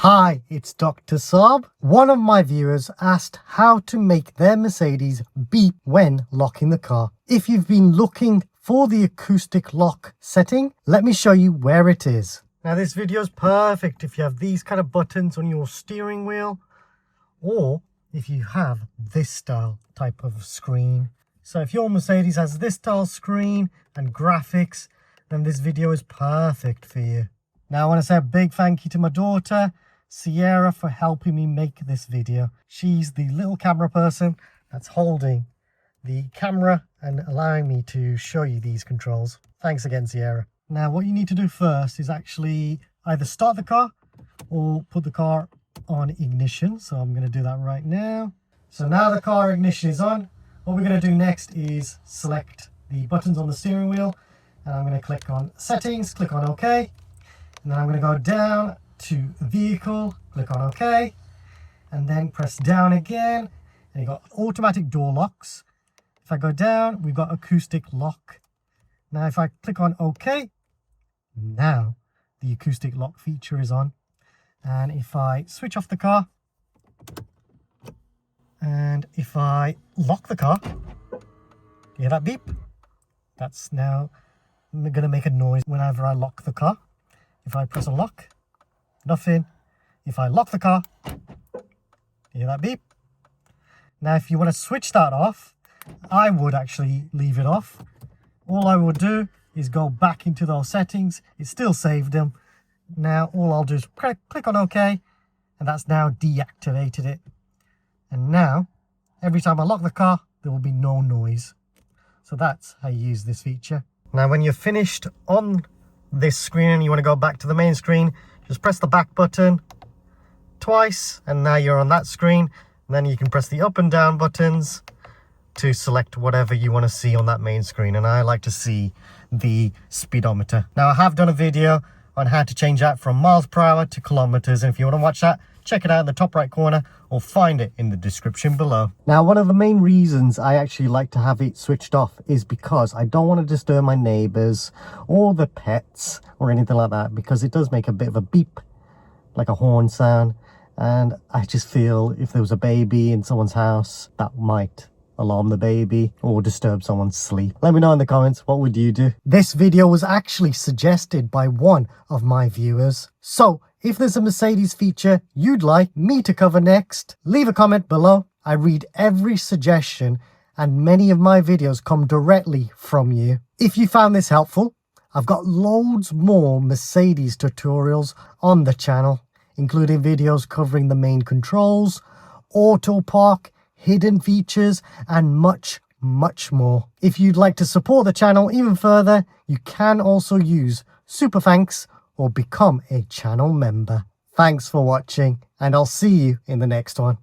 Hi, it's Dr. Saab. One of my viewers asked how to make their Mercedes beep when locking the car. If you've been looking for the acoustic lock setting, let me show you where it is. Now this video is perfect if you have these kind of buttons on your steering wheel, or if you have this style type of screen. So if your Mercedes has this style screen and graphics, then this video is perfect for you. Now I want to say a big thank you to my daughter, Sierra, for helping me make this video. She's the little camera person that's holding the camera and allowing me to show you these controls. Thanks again, Sierra. Now what you need to do first is actually either start the car or put the car on ignition. So I'm going to do that right now. So now the car ignition is on. What we're going to do next is select the buttons on the steering wheel, and I'm going to click on settings, click on OK. And then I'm going to go down to vehicle, click on OK, and then press down again, and you've got automatic door locks. If I go down, we've got acoustic lock. Now if I click on OK, now the acoustic lock feature is on. And if I switch off the car, and if I lock the car, you hear that beep? That's now going to make a noise whenever I lock the car. If I press unlock, nothing. If I lock the car, you hear that beep? Now if you want to switch that off, I would actually leave it off. All I would do is go back into those settings. It still saved them. Now all I'll do is click on OK, and that's now deactivated it. And now every time I lock the car, there will be no noise. So that's how you use this feature. Now when you're finished on this screen and you want to go back to the main screen, just press the back button twice, and now you're on that screen. And then you can press the up and down buttons to select whatever you want to see on that main screen. And I like to see the speedometer. Now I have done a video on how to change that from miles per hour to kilometers, and if you want to watch that, check it out in the top right corner or find it in the description below. Now one of the main reasons I actually like to have it switched off is because I don't want to disturb my neighbours or the pets or anything like that, because it does make a bit of a beep, like a horn sound, and I just feel if there was a baby in someone's house, that might alarm the baby or disturb someone's sleep. Let me know in the comments, what would you do? This video was actually suggested by one of my viewers. So if there's a Mercedes feature you'd like me to cover next, leave a comment below. I read every suggestion, and many of my videos come directly from you. If you found this helpful, I've got loads more Mercedes tutorials on the channel, including videos covering the main controls, auto park, hidden features, and much more. If you'd like to support the channel even further, you can also use super thanks or become a channel member. Thanks for watching, and I'll see you in the next one.